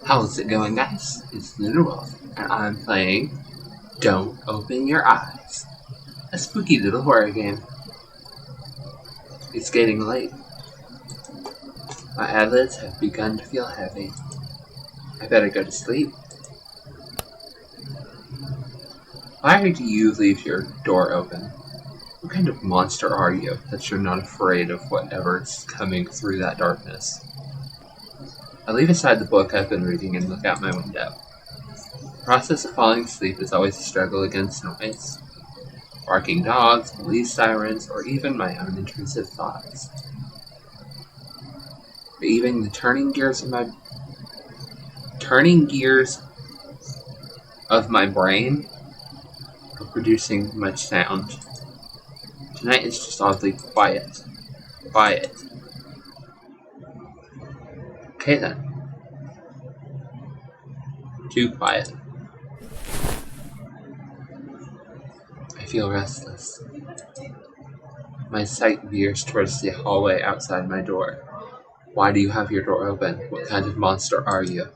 How's it going, guys? It's Wolf, and I'm playing Don't Open Your Eyes, a spooky little horror game. It's getting late. My eyelids have begun to feel heavy. I better go to sleep. Why do you leave your door open? What kind of monster are you that you're not afraid of whatever's coming through that darkness? I leave aside the book I've been reading and look out my window. The process of falling asleep is always a struggle against noise. Barking dogs, police sirens, or even my own intrusive thoughts. But even the turning gears of my brain are producing much sound. Tonight is just oddly quiet. Okay then. Too quiet. I feel restless. My sight veers towards the hallway outside my door. Why do you have your door open? What kind of monster are you?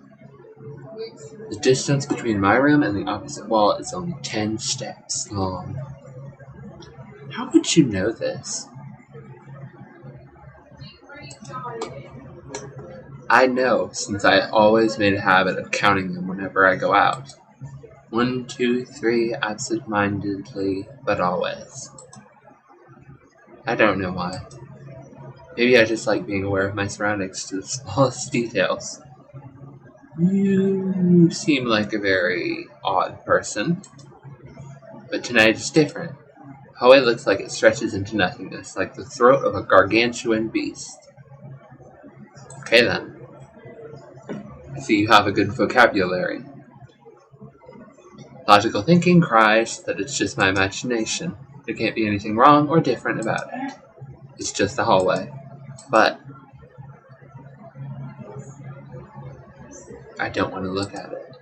The distance between my room and the opposite wall is only 10 steps long. How would you know this? I know, since I always made a habit of counting them whenever I go out. 1, 2, 3, absent-mindedly, but always. I don't know why. Maybe I just like being aware of my surroundings to the smallest details. You seem like a very odd person, but tonight is different. The hallway looks like it stretches into nothingness, like the throat of a gargantuan beast. Okay then. I see you have a good vocabulary. Logical thinking cries that it's just my imagination. There can't be anything wrong or different about it. It's just a hallway. But I don't want to look at it.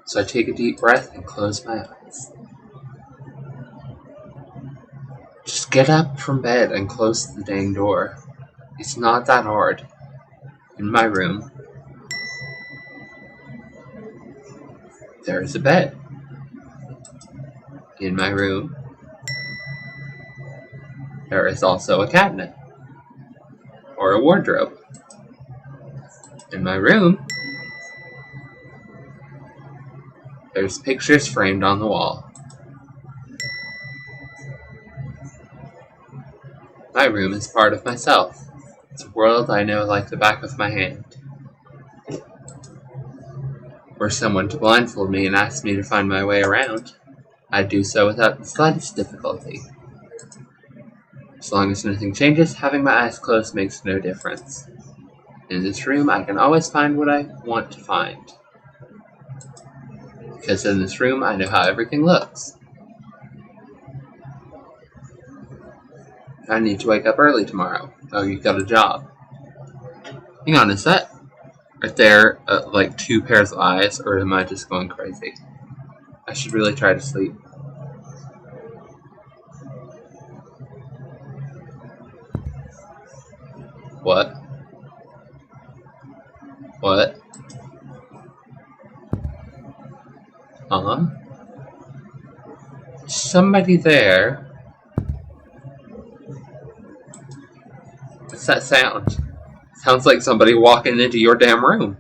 So I take a deep breath and close my eyes. Just get up from bed and close the dang door. It's not that hard. In my room, there is a bed. In my room, there is also a cabinet. Or a wardrobe. In my room, there's pictures framed on the wall. My room is part of myself. It's a world I know like the back of my hand. Were someone to blindfold me and ask me to find my way around, I'd do so without the slightest difficulty. As long as nothing changes, having my eyes closed makes no difference. In this room, I can always find what I want to find. Because in this room, I know how everything looks. I need to wake up early tomorrow. Oh, you've got a job. Hang on, is that right there like 2 pairs of eyes, or am I just going crazy? I should really try to sleep. What? What? Somebody there. What's that sound? Sounds like somebody walking into your damn room.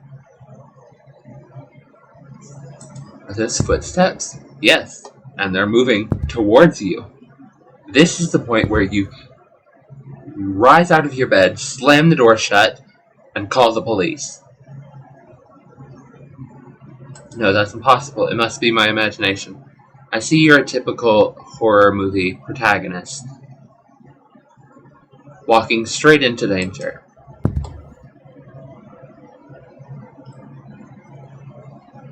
Are those footsteps? Yes, and they're moving towards you. This is the point where you rise out of your bed, slam the door shut, and call the police. No, that's impossible. It must be my imagination. I see you're a typical horror movie protagonist, walking straight into danger.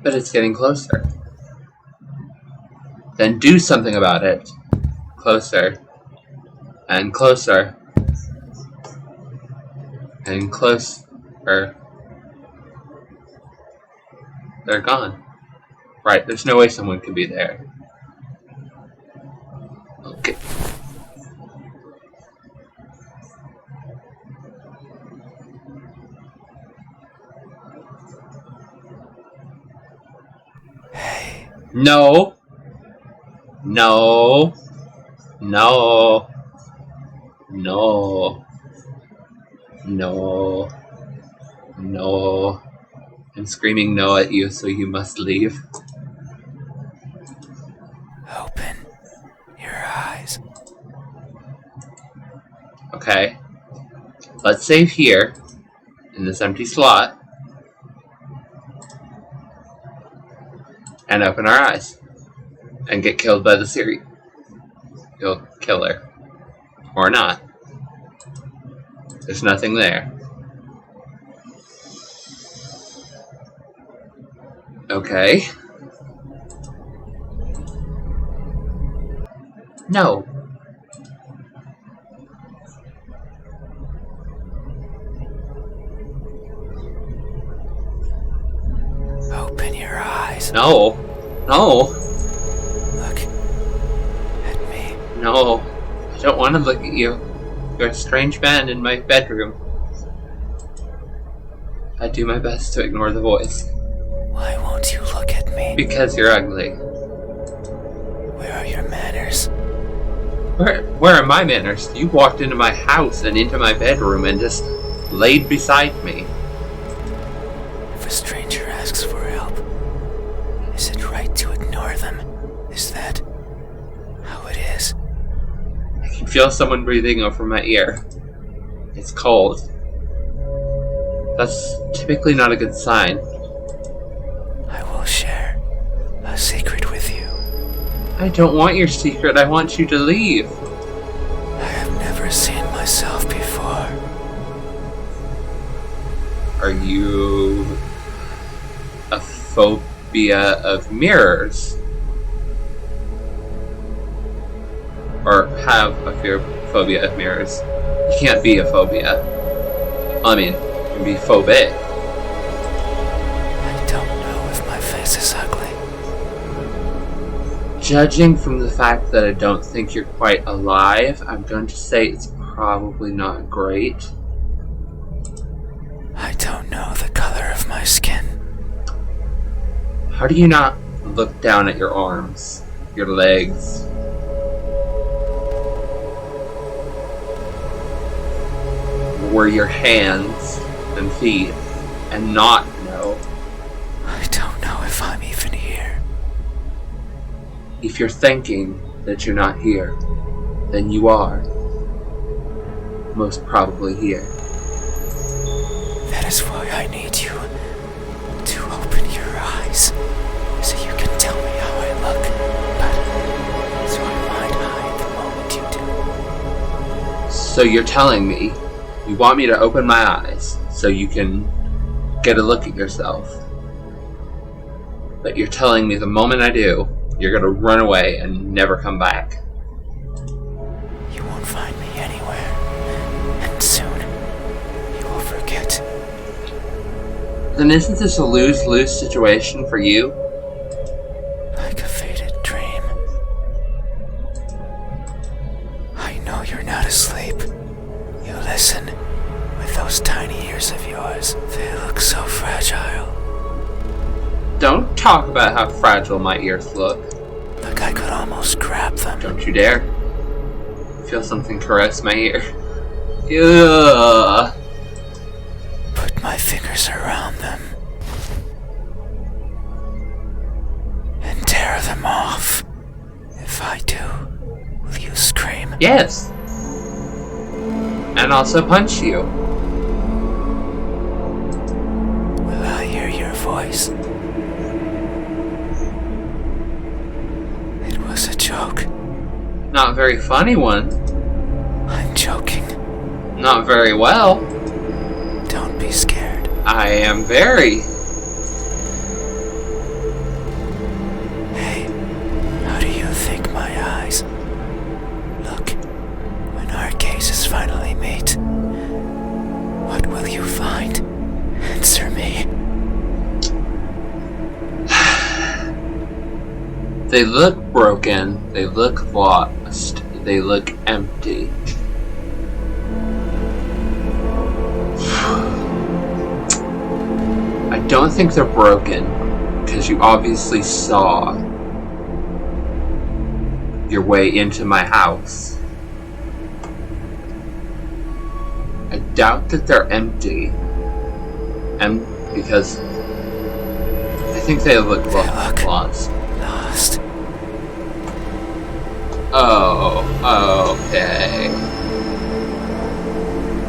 But it's getting closer. Then do something about it. Closer. And closer. And closer. They're gone. Right, there's no way someone could be there. Okay. No. No. No. No. No. No. I'm screaming no at you, so you must leave. Open your eyes. Okay. Let's save here, in this empty slot, and open our eyes, and get killed by the serial killer. Or not. There's nothing there. Okay. No. Open your eyes. No. No. Look at me. No. I don't want to look at you. You're a strange man in my bedroom. I do my best to ignore the voice. Why won't you look at me? Because you're ugly. Where are your manners? Where are my manners? You walked into my house and into my bedroom and just laid beside me. If a stranger asks for help, is it right to ignore them? Is that how it is? I can feel someone breathing over my ear. It's cold. That's typically not a good sign. I will share a secret with you. I don't want your secret. I want you to leave. I have never seen myself before. Are you a phobia of mirrors? Or have a phobia of mirrors? You can't be a phobia. I mean, you can be phobic. I don't know if my face is ugly. Judging from the fact that I don't think you're quite alive, I'm going to say it's probably not great. I don't know the color of my skin. How do you not look down at your arms, your legs? Or your hands and feet, and not know? I don't know if I'm even here. If you're thinking that you're not here, then you are. Most probably here. That is why I need you to open your eyes, so you can tell me how I look, but so I might hide the moment you do. So you're telling me you want me to open my eyes so you can get a look at yourself. But you're telling me the moment I do, you're gonna run away and never come back. You won't find me anywhere, and soon you will forget. Then isn't this a lose-lose situation for you? Like a faded dream. I know you're not asleep. You listen with those tiny ears of yours. They look so fragile. Don't talk about how fragile my ears look. Like I could almost grab them. Don't you dare. Feel something caress my ear. Ugh. Put my fingers around them. And tear them off. If I do, will you scream? Yes. And also punch you. Will I hear your voice? It was a joke. Not a very funny one. I'm joking. Not very well. Don't be scared. I am very. Hey, how do you think my eyes look when our gaze finally meet? What will you find? Answer me. They look broken. They look lost. They look empty. I don't think they're broken, because you obviously saw your way into my house. I doubt that they're empty. Because I think they look lost. Lost. Oh, okay.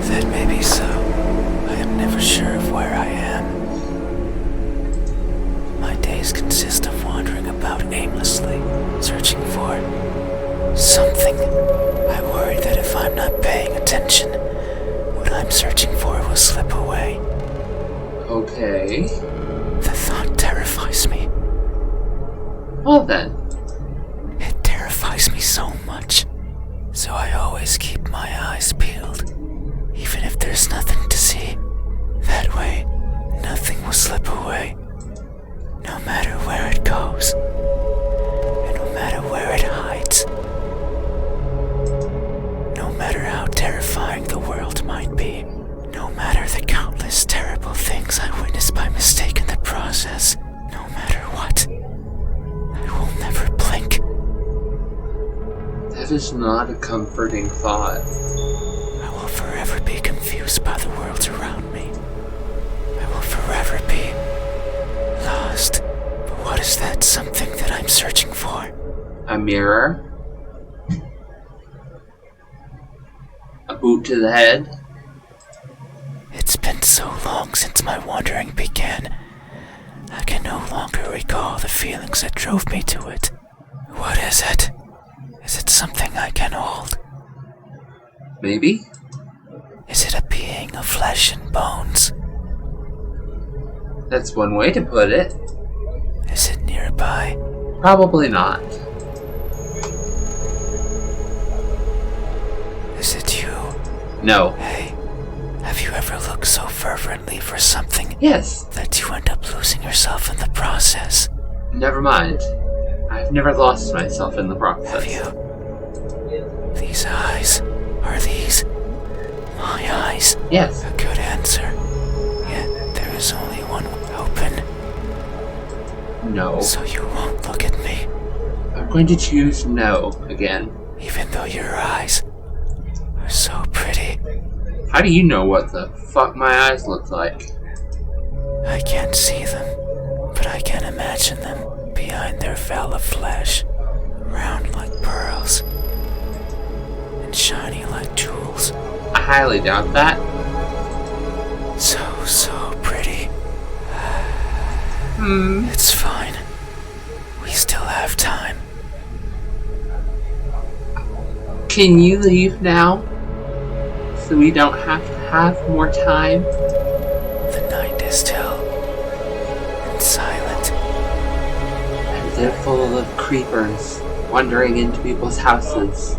That may be so. I am never sure of where I am. My days consist of wandering about aimlessly, searching for something. I worry that if I'm not paying attention, what I'm searching for will slip away. Okay. The thought terrifies me. Well then. It terrifies me so much. So I always keep my eyes peeled, even if there's nothing to see. That way, nothing will slip away. No matter where it goes, and no matter where it hides. No matter how terrifying the world might be, no matter the countless terrible things I witness by mistake in the process, no matter what, I will never blink. That is not a comforting thought. I will forever be confused by the worlds around me. I will forever be lost. But what is that something that I'm searching for? A mirror? A boot to the head? It's been so long since my wandering began. I can no longer recall the feelings that drove me to it. What is it? Is it something I can hold? Maybe? Is it a being of flesh and bones? That's one way to put it. Is it nearby? Probably not. Is it you? No. Hey, have you ever looked so fervently for something Yes. that you end up losing yourself in the process? Never mind. I've never lost myself in the process. Have you? These eyes, are these my eyes? Yes. A good answer. Yet there is only one open. No. So you won't look at me, I'm going to choose no again. even though your eyes are so pretty. How do you know what the fuck my eyes look like? I can't see them, but I can imagine them behind their veil of flesh, round like pearls, and shiny like jewels. I highly doubt that. So pretty. Hmm. It's fine. We still have time. Can you leave now? So we don't have to have more time? The night is still and silent. And they're full of creepers wandering into people's houses,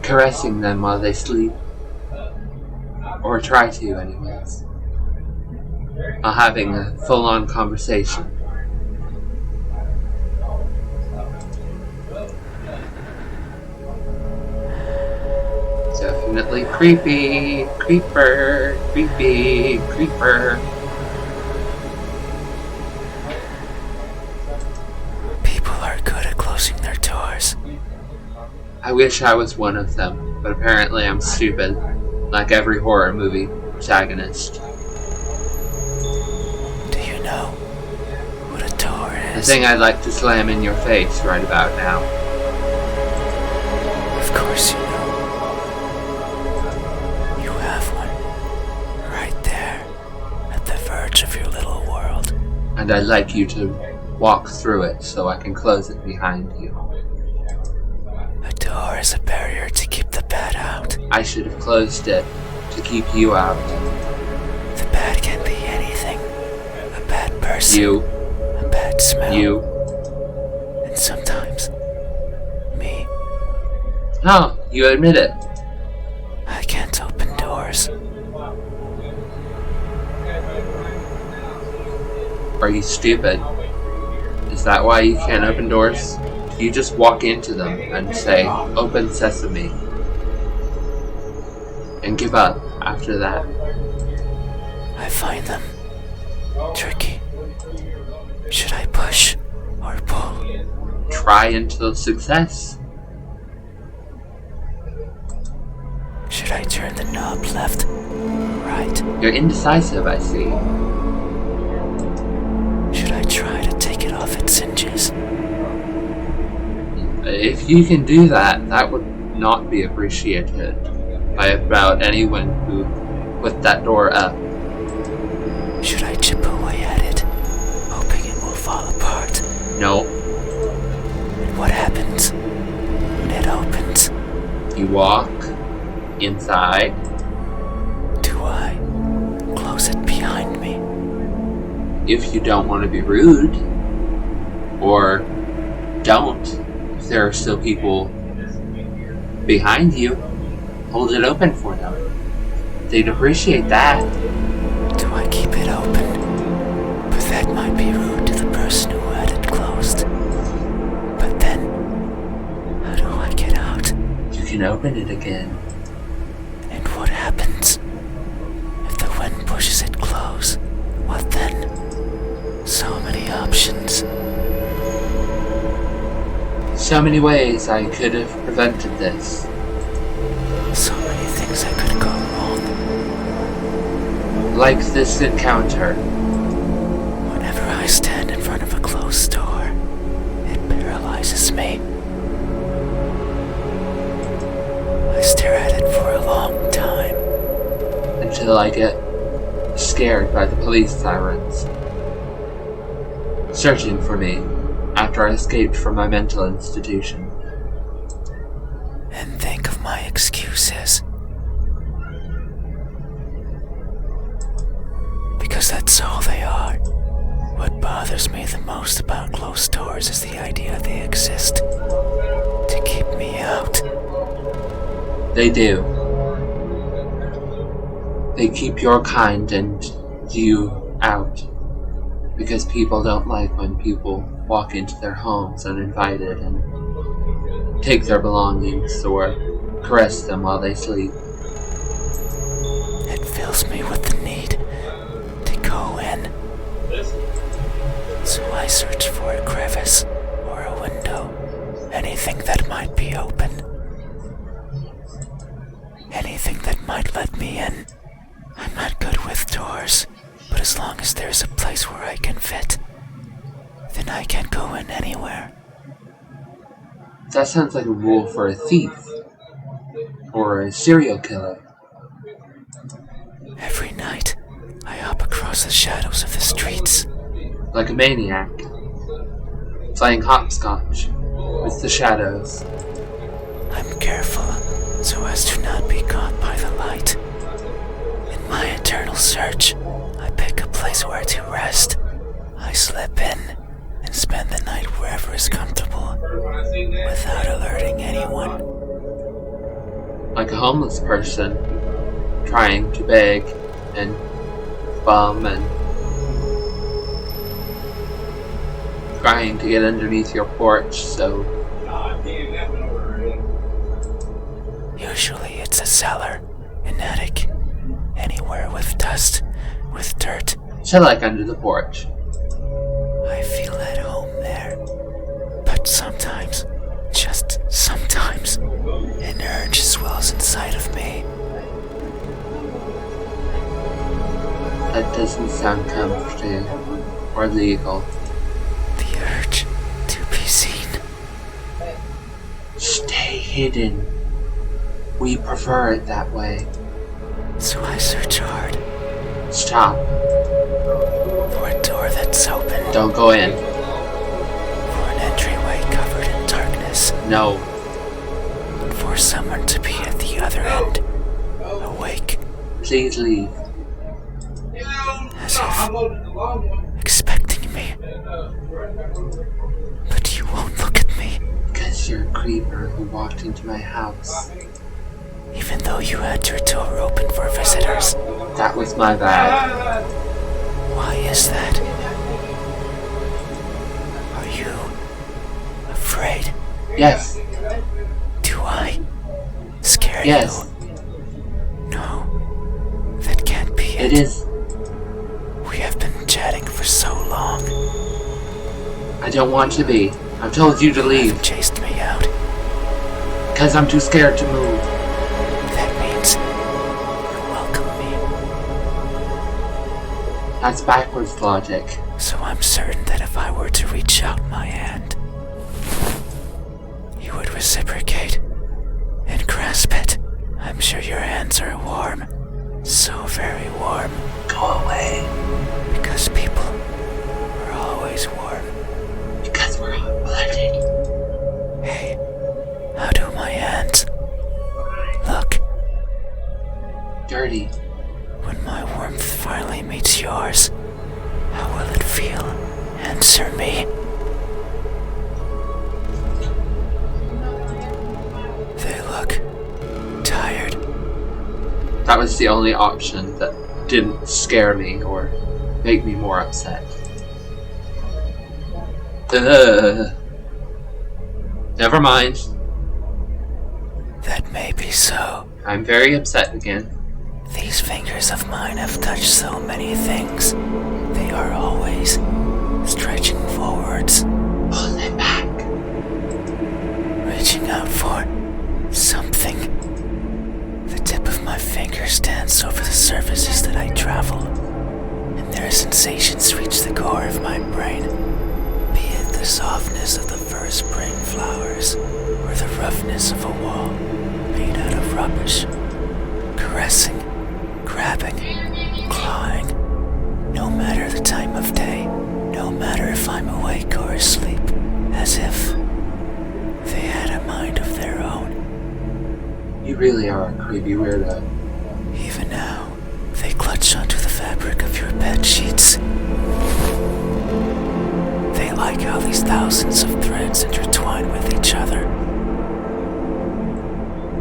caressing them while they sleep. Or try to, anyways. While having a full-on conversation. Definitely creepy. Creeper. Creepy. Creeper. People are good at closing their doors. I wish I was one of them, but apparently I'm stupid. Like every horror movie protagonist. Do you know what a door The is? thing I'd like to slam in your face right about now. Of course you know. You have one. Right there. At the verge of your little world. And I'd like you to walk through it so I can close it behind you. A door is a barrier to keep the bad out. I should have closed it to keep you out. The bad can be anything. A bad person. You. A bad smell. You. And sometimes, me. Oh, you admit it. I can't open doors. Are you stupid? Is that why you can't open doors? You just walk into them and say, "Open sesame," and give up after that. I find them tricky. Should I push or pull? try until success. Should I turn the knob left? Right? You're indecisive, I see. Should I try to take it off its hinges? If you can do that, that would not be appreciated by about anyone who put that door up. Should I chip away at it, hoping it will fall apart? No. And what happens when it opens? You walk inside. Do I close it behind me? If you don't want to be rude, or don't, if there are still people behind you, hold it open for them. They'd appreciate that. Do I keep it open? But that might be rude to the person who had it closed. But then, how do I get out? You can open it again. And what happens if the wind pushes it close? What then? So many options. So many ways I could have prevented this. So many things that could go wrong. Like this encounter. Whenever I stand in front of a closed door, it paralyzes me. I stare at it for a long time. Until I get scared by the police sirens searching for me after I escaped from my mental institution. And think of my excuses. Because that's all they are. What bothers me the most about closed doors is the idea they exist to keep me out. They do. They keep your kind and you out. Because people don't like when people walk into their homes uninvited and take their belongings or caress them while they sleep. It fills me with the need to go in. So I search for a crevice or a window, anything that might be open. Anything that might let me in. I'm not good with doors, but as long as there's a place where I can fit, then I can go in anywhere. That sounds like a rule for a thief. Or a serial killer. Every night, I hop across the shadows of the streets. Like a maniac. Playing hopscotch with the shadows. I'm careful so as to not be caught by the light. In my eternal search, I pick a place where to rest. I slip in and spend the night wherever is comfortable, without alerting anyone. Like a homeless person, trying to beg and bum and trying to get underneath your porch, so Usually it's a cellar, an attic, anywhere with dust, with dirt. so like under the porch. I feel at home there. But sometimes, just sometimes, an urge swells inside of me. That doesn't sound comforting or legal. The urge to be seen. Stay hidden. We prefer it that way. So I search hard Stop. for a door that's open, Don't go in. for an entryway covered in darkness, No. for someone to be at the other end, awake, Please leave. as if expecting me. But you won't look at me, Because you're a creeper who walked into my house. even though you had your door open for visitors. That was my bad. Why is that? Are you afraid? Yes. Do I scare Yes. you? No, that can't be it. It is. We have been chatting for so long. I don't want to be. I've told you to You leave haven't chased me out. because I'm too scared to move. That means you welcome me. That's backwards logic. So I'm certain that if I were to reach out my hand, you would reciprocate and grasp it. I'm sure your hands are warm. So very warm. Go away. Because people are always warm. Because we're hot-blooded. Hey, how do my hands look? Dirty. When my warmth finally meets yours, how will it feel? Answer me. They look tired. That was the only option that didn't scare me or make me more upset. Never mind. That may be so. I'm very upset again. These fingers of mine have touched so many things. They are always stretching forwards, Pull it back. reaching out for something. The tip of my finger stands over the surfaces that I travel, and their sensations reach the core of my brain. Be it the softness of the first spring flowers, or the roughness of a wall made out of rubbish. Caressing, grabbing, clawing. No matter the time of day, no matter if I'm awake or asleep, as if they had a mind of their own. You really are a creepy weirdo. Even now, they clutch onto the fabric of your bed sheets. They like how these thousands of threads intertwine with each other.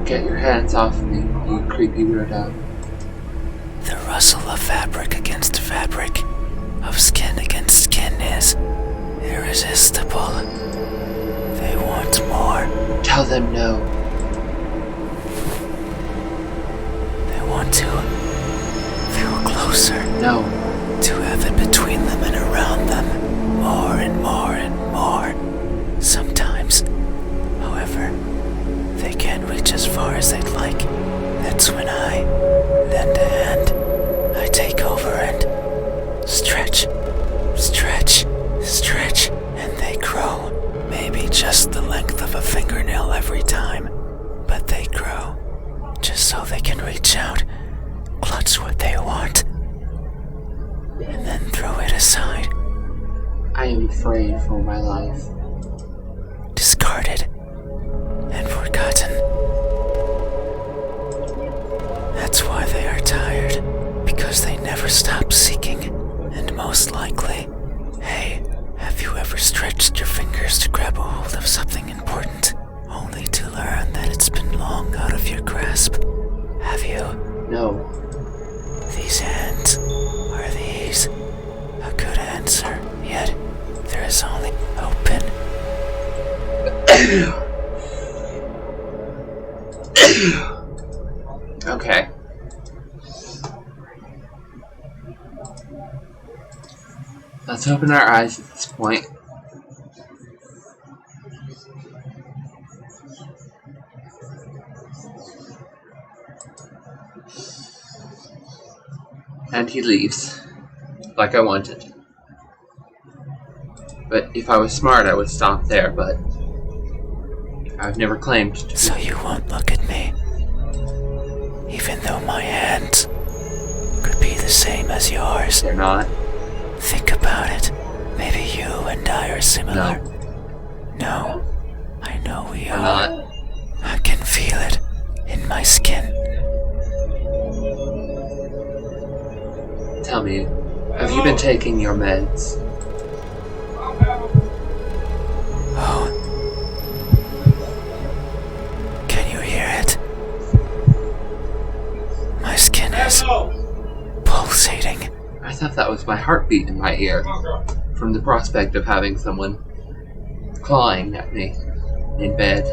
Get your hands off me, you creepy weirdo. The rustle of fabric against fabric, of skin against skin is irresistible. They want more. Tell them no. They want to feel closer, No. to have it between them and around them, more and more and more. Sometimes, however, they can't reach as far as they'd like. That's when I lend a hand. I take over and stretch, stretch, stretch, and they grow. Maybe just the length of a fingernail every time, but they grow, just so they can reach out, clutch what they want, and then throw it aside, I am afraid for my life. discarded, and forgotten. That's why they are tired, because they never stop seeking, and most likely, hey, have you ever stretched your fingers to grab a hold of something important, only to learn that it's been long out of your grasp? Have you? No. These hands are these. A good answer, yet there is only open. Okay. Let's open our eyes at this point. And he leaves, like I wanted. But if I was smart, I would stop there, but I've never claimed to. So you won't look at me, even though my hands could be the same as yours. They're not. Think about it. Maybe you and I are similar. No, I know we They're are. not. I can feel it in my skin. Tell me, have you been taking your meds? Oh. Can you hear it? My skin is pulsating. I thought that was my heartbeat in my ear, from the prospect of having someone clawing at me in bed.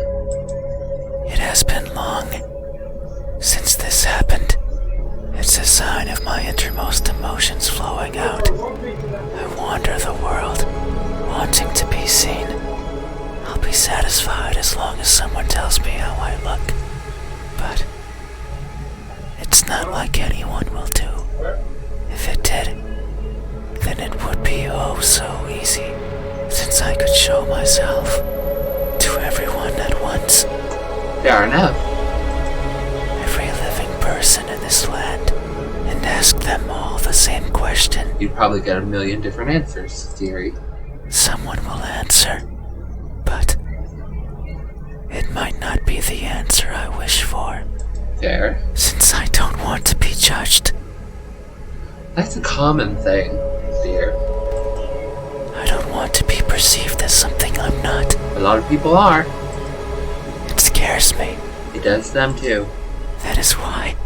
It has been long since this happened. It's a sign of my innermost emotions flowing out. I wander the world, wanting to be seen, I'll be satisfied as long as someone tells me how I look. But it's not like anyone will do. If it did, then it would be oh so easy, since I could show myself to everyone at once. Fair enough. Every living person in this land, and ask them all the same question. You'd probably get a million different answers, dearie. Someone will answer, but it might not be the answer I wish for, Fair. since I don't want to be judged. That's a common thing, dear. I don't want to be perceived as something I'm not. A lot of people are. It scares me. It does them too. That is why,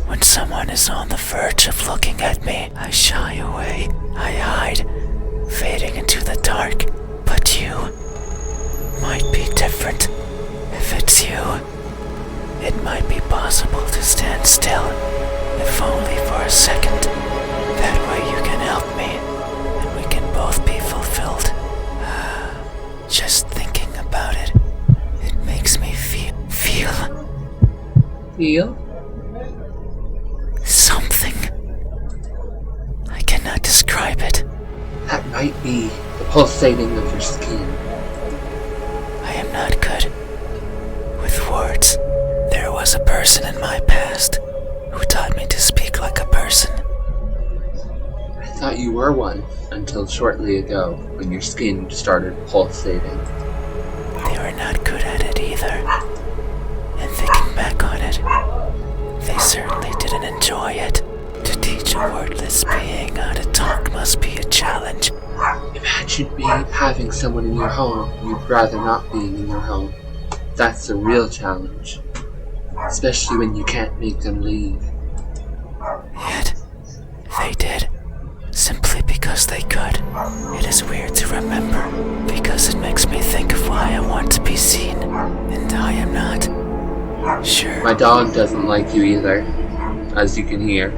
when someone is on the verge of looking at me, I shy away. I hide, fading into the dark. But you might be different. If it's you, it might be possible to stand still, if only for a second. That way you can help me, and we can both be fulfilled. Just thinking about it, it makes me feel Feel? something. I cannot describe it. That might be the pulsating of your skin. I am not good with words. There was a person in my past who taught me to speak like a person. I thought you were one until shortly ago when your skin started pulsating. They were not good at it either. And thinking back on it, they certainly didn't enjoy it. To teach a wordless being how to talk must be a challenge. Imagine having someone in your home you'd rather not being in your home. That's a real challenge. Especially when you can't make them leave. Yet, they did. Simply because they could. It is weird to remember, because it makes me think of why I want to be seen, and I am not. Sure, My dog doesn't like you either, as you can hear.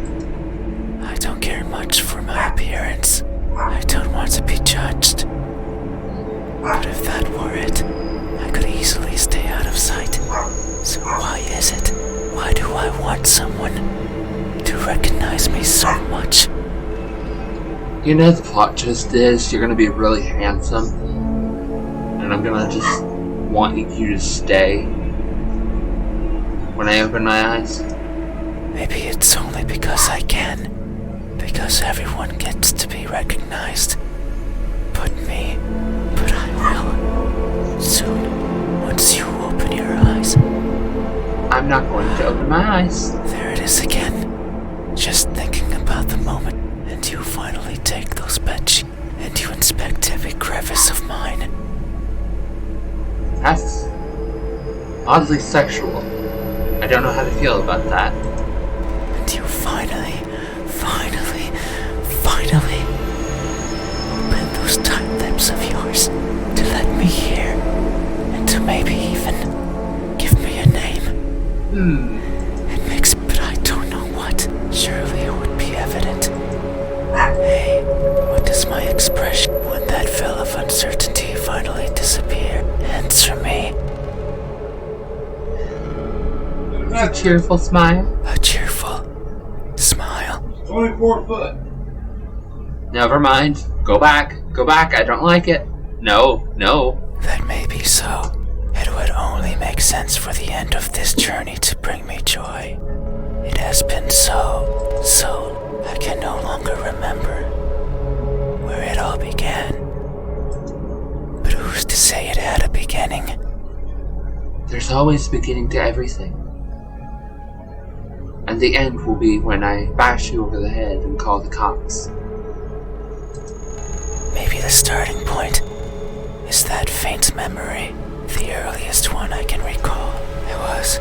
I don't care much for my appearance. I don't want to be judged. But if that were it, I could easily stay out of sight. So why is it? Why do I want someone to recognize me so much? You know, the plot twist is you're gonna be really handsome, and I'm gonna just want you to stay when I open my eyes. Maybe it's only because I can. Because everyone gets to be recognized. But I will. Soon, once you open your eyes. I'm not going to open my eyes. There it is again. Just thinking about the moment, and you finally take those bedsheets, and you inspect every crevice of mine. That's oddly sexual. I don't know how to feel about that. And you finally open those tight lips of yours to let me hear, and to maybe even give me a name. It makes, but I don't know what. Surely it would be evident. Hey, what does my expression when that veil of uncertainty finally disappear? Answer me. It's a cheerful smile. A cheerful smile. 24 foot. Never mind. Go back. Go back. I don't like it. No. That may be so. It would only make sense for the end of this journey to bring me joy. It has been so, I can no longer remember where it all began. But who's to say it had a beginning? There's always a beginning to everything. And the end will be when I bash you over the head and call the cops. Maybe the starting point is that faint memory, the earliest one I can recall. I was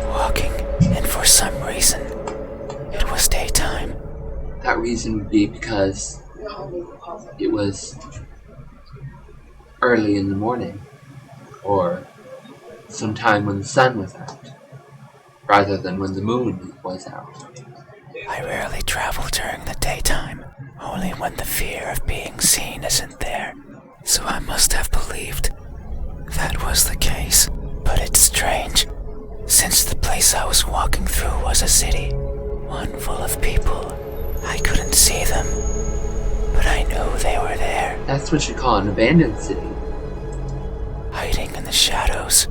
walking, and for some reason, it was daytime. That reason would be because it was early in the morning, or sometime when the sun was out, rather than when the moon was out. I rarely travel during the daytime, only when the fear of being seen isn't there. so I must have believed that was the case. But it's strange, since the place I was walking through was a city, one full of people. I couldn't see them, but I knew they were there. That's what you call an abandoned city. Hiding in the shadows,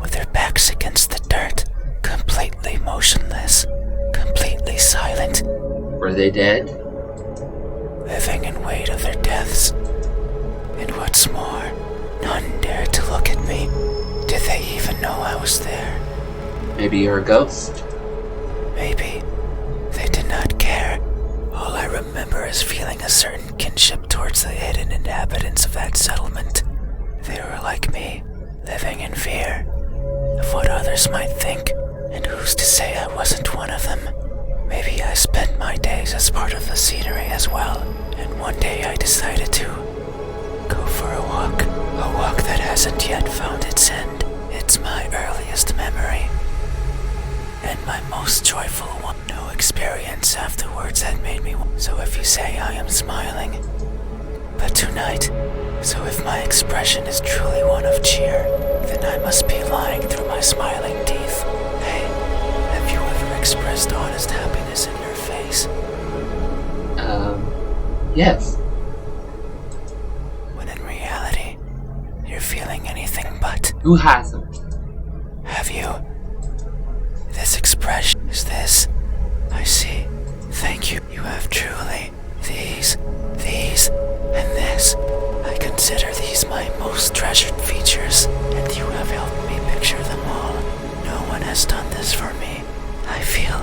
with their backs against the dirt, completely motionless, completely silent. Were they dead? Living in wait of their deaths. And what's more, none dared to look at me. Did they even know I was there? Maybe you're a ghost. Maybe. They did not care. All I remember is feeling a certain kinship towards the hidden inhabitants of that settlement. They were like me, living in fear of what others might think, and who's to say I wasn't one of them? Maybe I spent my days as part of the scenery as well, and one day I decided to go for a walk that hasn't yet found its end. It's my earliest memory, and my most joyful one. No experience afterwards had made me so if you say I am smiling. But tonight, so if my expression is truly one of cheer, then I must be lying through my smiling teeth. Hey, have you ever expressed honest happiness in your face? Yes. When in reality, you're feeling anything but. Who hasn't? Have you? This expression is this. I see. Thank you. You have truly. These, and this. I consider these my most treasured features, and you have helped me picture them all. No one has done this for me. I feel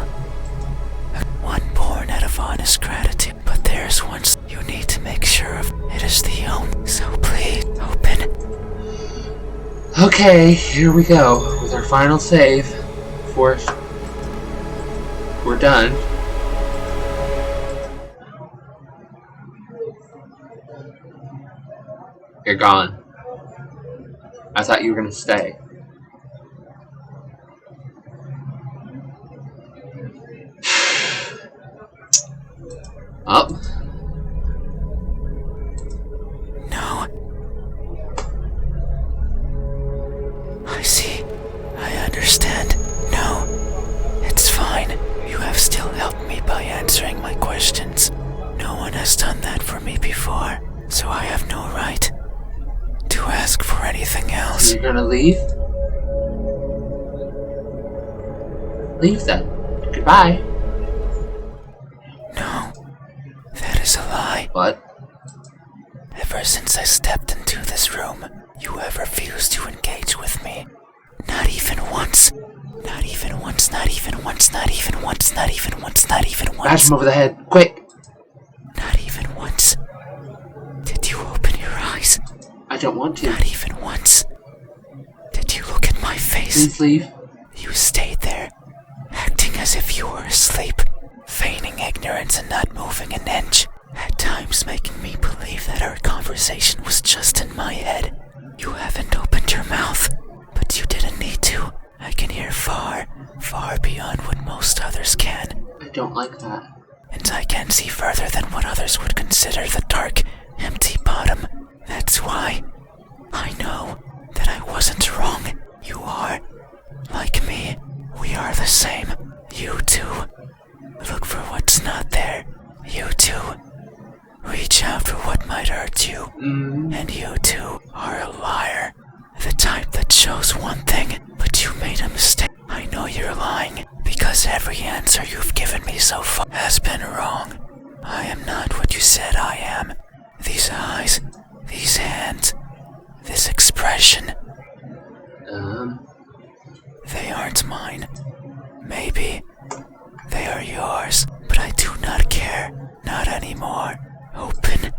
one born out of honest gratitude, but there's one you need to make sure of. It is the only. So please, open. Okay, here we go with our final save. Before we're done. You're gone. I thought you were gonna stay. Up. No. I see. I understand. No. It's fine. You have still helped me by answering my questions. No one has done that for me before, so I have no right to ask for anything else. You're gonna leave? Leave then. Goodbye. No. That is a lie. What? Ever since I stepped into this room, you have refused to engage with me. Not even once. Not even once, not even once, not even once, not even once, not even once. Bash him over the head, quick! Not even once. Did you open your eyes? I don't want to. Not even once. Did you look at my face? Please leave. You stayed there, acting as if you were asleep, feigning ignorance and not moving an inch, at times making me believe that our conversation was just in my head. You haven't opened your mouth, but you didn't need to. I can hear far, far beyond what most others can. I don't like that. And I can see further than what others would consider the dark, empty bottom. That's why I know that I wasn't wrong. You are, like me, we are the same. You too. Look for what's not there. You too. Reach out for what might hurt you. And you too are a liar. The type that shows one thing, but you made a mistake. I know you're lying, because every answer you've given me so far has been wrong. I am not what you said I am. These eyes, these hands, this expression, they aren't mine. Maybe they are yours, but I do not care. Not anymore. Open.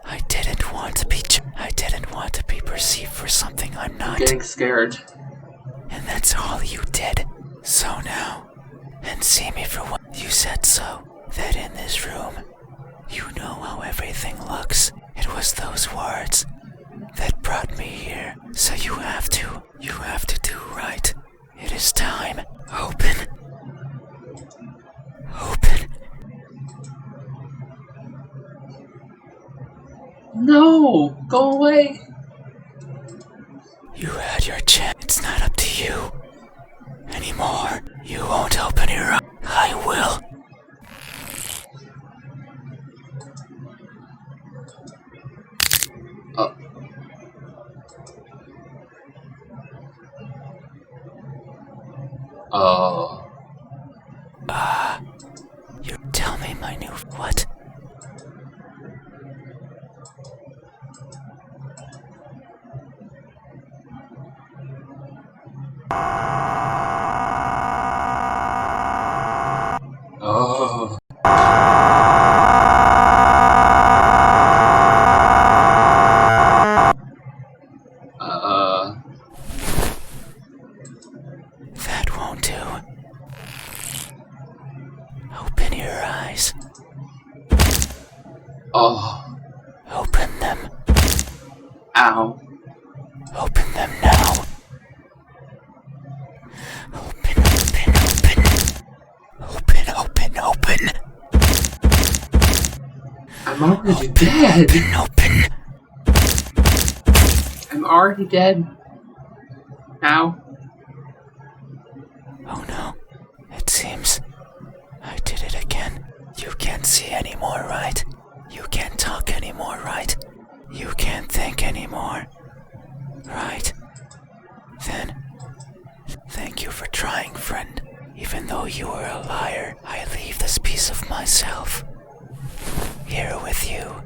I didn't want to be perceived for something I'm not. I'm getting scared. And that's all you did. So now, and see me for what you said so, that in this room, you know how everything looks. It was those words that brought me here. So you have to do right. It is time. Open. Open. No! Go away! You had your chance. It's not up to you anymore. You won't open your eyes. I will. Oh. You tell me my new what? Oh. That won't do. Open your eyes. Oh. Open them. Ow. Open them now. Open, open, open. Open, open, open. I'm already dead. Open, open. I'm already dead. Now. Oh no. It seems I did it again. You can't see anymore, right? You can't talk anymore, right? You can't think anymore, right? Then, thank you for trying, friend. Even though you were a liar, I leave this piece of myself here with you.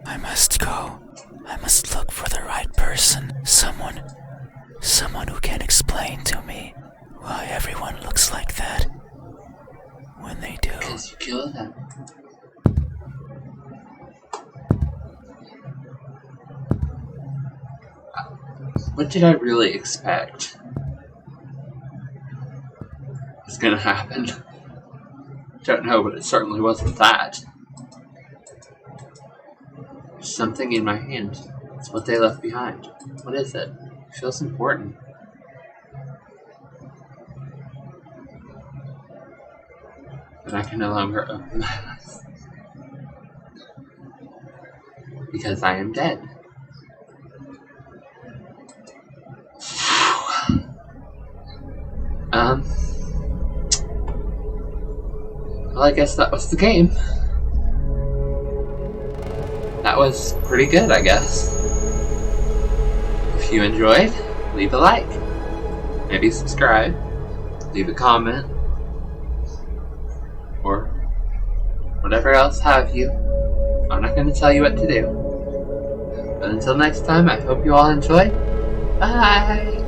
I must go. I must look for the right person. Someone who can explain to me why everyone looks like that when they do. Because you killed them. What did I really expect was gonna happen? Don't know, but it certainly wasn't that. There's something in my hand. It's what they left behind. What is it? It feels important. But I can no longer open my eyes. Because I am dead. Well, I guess that was the game. That was pretty good, I guess. If you enjoyed, leave a like. Maybe subscribe. Leave a comment. Or whatever else have you. I'm not going to tell you what to do. But until next time, I hope you all enjoy. Bye!